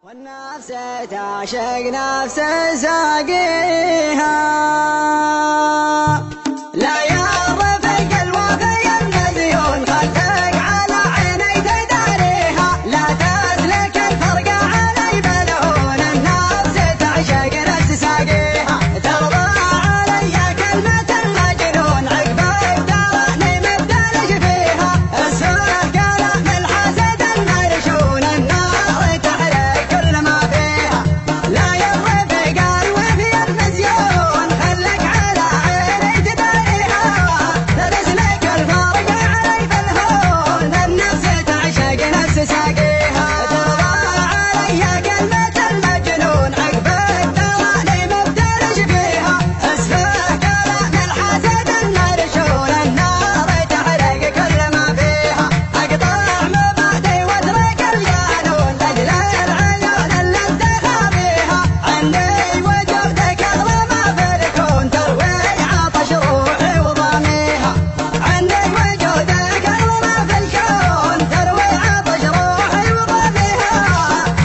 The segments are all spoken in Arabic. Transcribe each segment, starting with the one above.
والنفس تعشق نفس ساقيها لا يرفق الوفي المزيون خلك على عيني تداريها لا تسلك الفرقة علي بلعون النفس تعشق نفس ساقيها ترضى علي كلمة المجنون عقبك تراني مبتلش فيها السوء كلام الحسد المرشون النار تحرق كل ما فيها لا يرفق الوفي المزيون خلك على عيني تداريها تسلك الفرقة علي بالهون النفس تعشق نفس ساقيها ترضى علي كلمة المجنون عقبك تراني مبتلش فيها اسفه كلام الحسد المرشون النار تحرق كل ما فيها اقطع مبادئ واترك الجانون لاجل العيون اللي انتخى فيها عندي وجودك اغلى ما في الكون تروي عطش روحي وضاميها عندي وجودك اغلى ما في الكون تروي عطش روحي وضاميها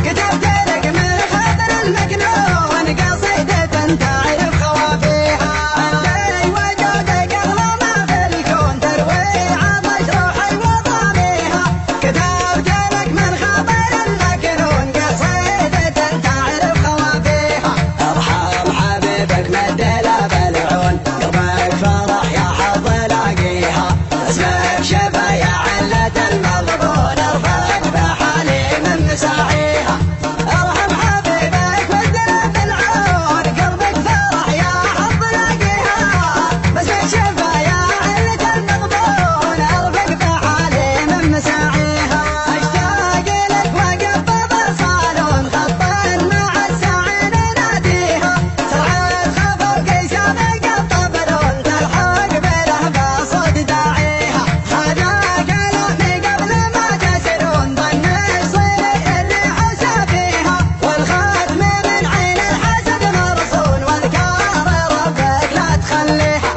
كتبت لك من خاطر المجنون قصيدة تعرف خوافيها عندي وجودك اغلى ما في الكون تروي عطش روحي وضاميها كتبت لك من خاطر المجنون قصيدة تعرف خوافيها ارحم حبيبك مدلة بالعون قلبك فرح يا حظ لاقيها اسمك شفا يا علة المغبون ارفق بحالي من مساعيها ارحم حبيبك مدلة بالعون قلبك فرح يا حظ لاقيها اسمك شفا يا علة المغبون ارفق بحالي من مساعيها اشتاق لك وقبض صالون خطا مع الساعين ناديها سرعة خفوقي سابق الطبلون تلحق بله بصوت داعيها هذا كلامي قبل ما تسرون ظن يصير اللي حسى فيها والختم من عين الحسد مرصون واذكار ربك لا تخليها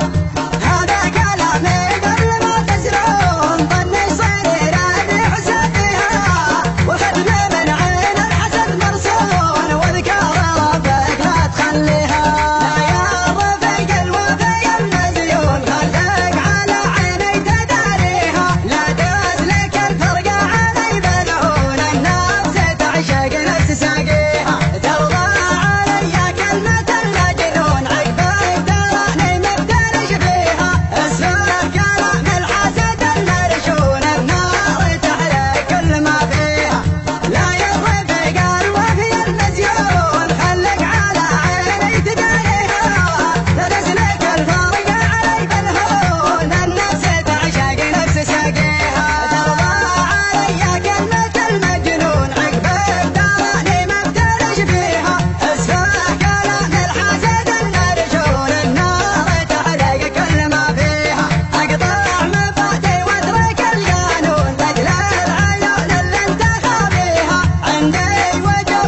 هذا كلامي قبل ما تسرون ظن يصير اللي حسى فيها والختم من عين الحسد مرصون واذكار ربك لا تخليها لا يرفق الوفي المزيون خلك على عيني تداريها لا تسلك الفرقة علي بلعون النفس تعشق نفس ساقيها ترضى علي كلمة المجنون عقبك تراني مبتلش فيها اسفه كلام الحسد المرشون النار تحرق كل ما فيها لا يرفق الوفي المزيون خلك على عيني تداريها تسلك الفرقة علي بالهون النفس تعشق نفس ساقيها ترضى علي كلمة المجنون عقبك تراني مبتلش فيها اسفه كلام الحسد المرشون النار تحرق كل ما فيها اقطع مبادئ واترك الجانون لاجل العيون اللي انتخى فيها عندي وجودك